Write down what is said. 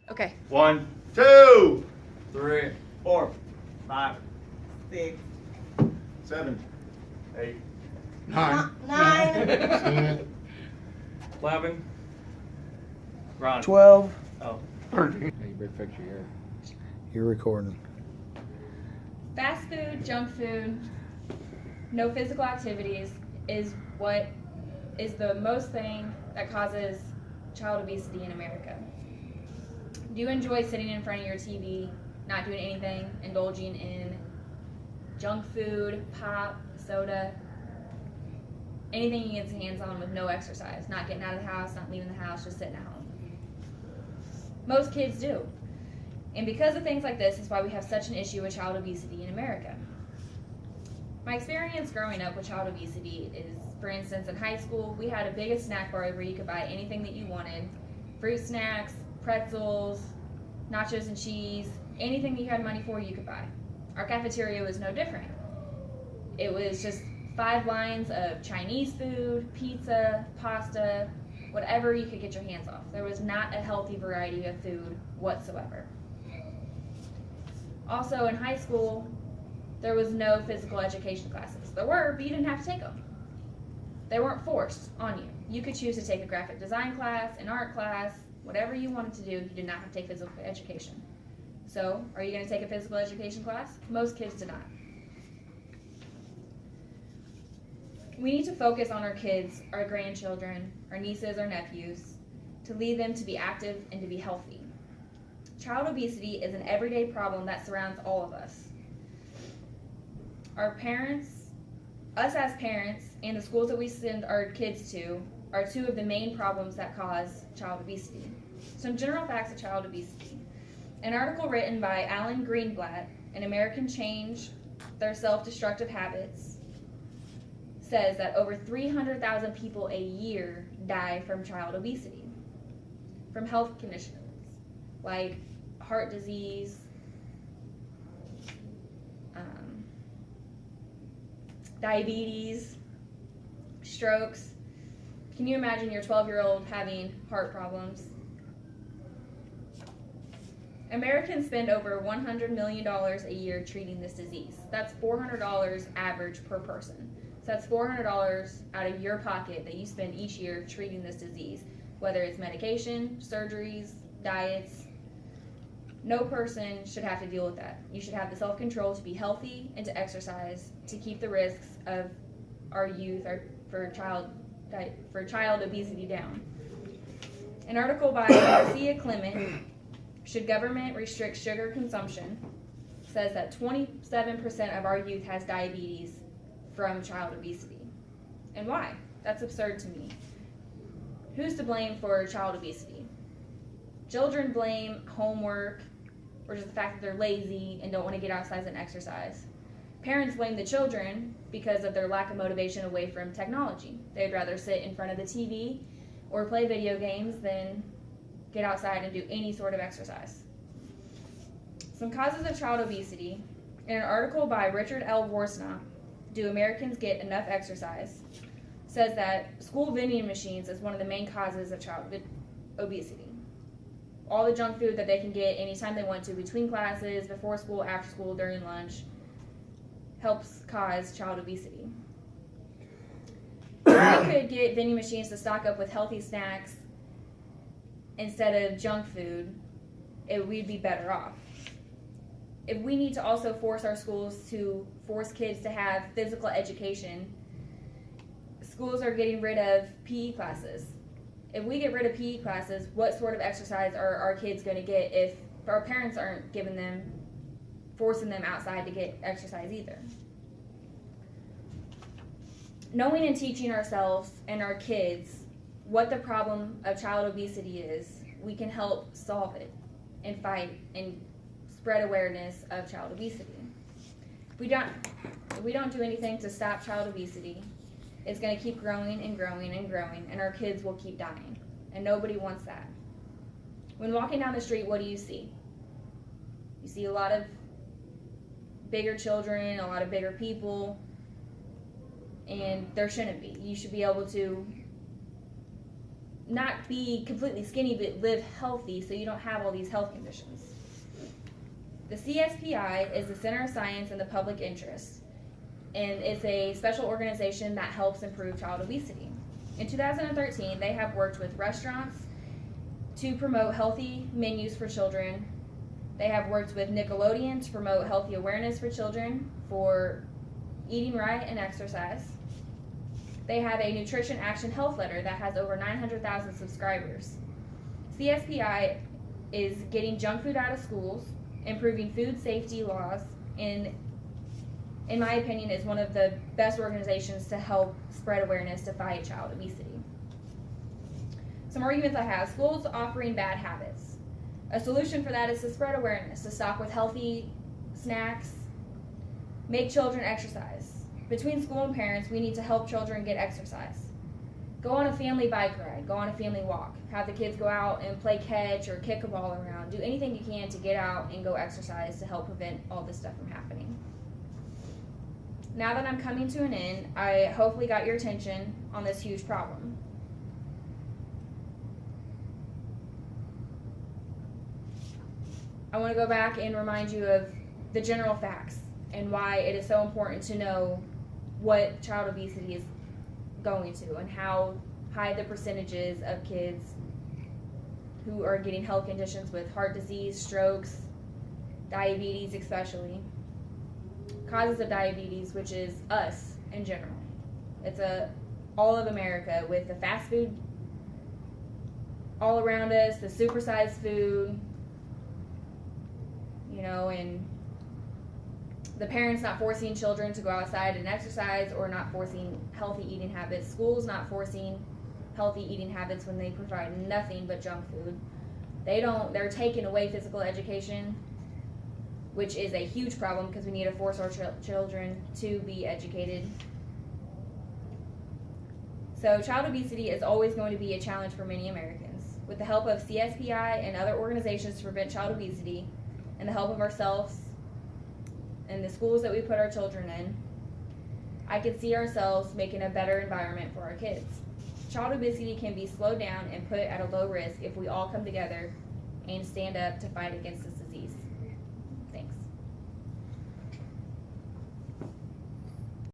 Okay. 1, 2, 3, 4, 5, 6, 7, 8, 9, 9, 11. Ron. 12. Oh. 13. Hey, you better fix your hair. You're recording. Fast food, junk food, no physical activities is what is the most thing that causes child obesity in America. Do you enjoy sitting in front of your TV, not doing anything, indulging in junk food, pop, soda, anything you get your hands on with no exercise, not getting out of the house, not leaving the house, just sitting at home? Most kids do. And because of things like this is why we have such an issue with child obesity in America. My experience growing up with child obesity is, for instance, in high school, we had a biggest snack bar where you could buy anything that you wanted. Fruit snacks, pretzels, nachos and cheese, anything that you had money for, you could buy. Our cafeteria was no different. It was just 5 lines of Chinese food, pizza, pasta, whatever you could get your hands off. There was not a healthy variety of food whatsoever. Also, in high school, there was no physical education classes. There were, but you didn't have to take them. They weren't forced on you. You could choose to take a graphic design class, an art class, whatever you wanted to do. You did not have to take physical education. So, are you going to take a physical education class? Most kids do not. We need to focus on our kids, our grandchildren, our nieces, our nephews, to lead them to be active and to be healthy. Child obesity is an everyday problem that surrounds all of us. Our parents, us as parents, and the schools that we send our kids to are 2 of the main problems that cause child obesity. Some general facts of child obesity. An article written by Alan Greenblatt, An American Change Their Self-Destructive Habits, says that over 300,000 people a year die from child obesity, from health conditions like heart disease, diabetes, strokes. Can you imagine your 12-year-old having heart problems? Americans spend over $100 million a year treating this disease. That's $400 average per person. So that's $400 out of your pocket that you spend each year treating this disease, whether it's medication, surgeries, diets. No person should have to deal with that. You should have the self-control to be healthy and to exercise to keep the risks of our youth for child obesity down. An article by Garcia Clement, Should Government Restrict Sugar Consumption, says that 27% of our youth has diabetes from child obesity. And why? That's absurd to me. Who's to blame for child obesity? Children blame homework or just the fact that they're lazy and don't want to get outside and exercise. Parents blame the children because of their lack of motivation away from technology. They'd rather sit in front of the TV or play video games than get outside and do any sort of exercise. Some causes of child obesity. In an article by Richard L. Worsnop, Do Americans Get Enough Exercise?, says that school vending machines is one of the main causes of child obesity. All the junk food that they can get anytime they want to, between classes, before school, after school, during lunch, helps cause child obesity. If we could get vending machines to stock up with healthy snacks instead of junk food, we'd be better off. If we need to also force our schools to force kids to have physical education, schools are getting rid of PE classes. If we get rid of PE classes, what sort of exercise are our kids going to get if our parents aren't forcing them outside to get exercise either? Knowing and teaching ourselves and our kids what the problem of child obesity is, we can help solve it and fight and spread awareness of child obesity. If we don't do anything to stop child obesity, it's going to keep growing and growing and growing, and our kids will keep dying. And nobody wants that. When walking down the street, what do you see? You see a lot of bigger children, a lot of bigger people, and there shouldn't be. You should be able to not be completely skinny, but live healthy so you don't have all these health conditions. The CSPI is the Center of Science in the Public Interest, and it's a special organization that helps improve child obesity. In 2013, they have worked with restaurants to promote healthy menus for children. They have worked with Nickelodeon to promote healthy awareness for children for eating right and exercise. They have a Nutrition Action Health Letter that has over 900,000 subscribers. CSPI is getting junk food out of schools, improving food safety laws, and in my opinion is one of the best organizations to help spread awareness to fight child obesity. Some arguments I have: schools offering bad habits. A solution for that is to spread awareness, to stock with healthy snacks, make children exercise. Between school and parents, we need to help children get exercise. Go on a family bike ride, go on a family walk, have the kids go out and play catch or kick a ball around. Do anything you can to get out and go exercise to help prevent all this stuff from happening. Now that I'm coming to an end, I hopefully got your attention on this huge problem. I want to go back and remind you of the general facts and why it is so important to know what child obesity is going to and how high the percentages of kids who are getting health conditions with heart disease, strokes, diabetes especially. Causes of diabetes, which is us in general. It's all of America with the fast food all around us, the supersized food, and the parents not forcing children to go outside and exercise or not forcing healthy eating habits. Schools not forcing healthy eating habits when they provide nothing but junk food. They're taking away physical education, which is a huge problem because we need to force our children to be educated. So child obesity is always going to be a challenge for many Americans. With the help of CSPI and other organizations to prevent child obesity, and the help of ourselves and the schools that we put our children in, I could see ourselves making a better environment for our kids. Child obesity can be slowed down and put at a low risk if we all come together and stand up to fight against this disease.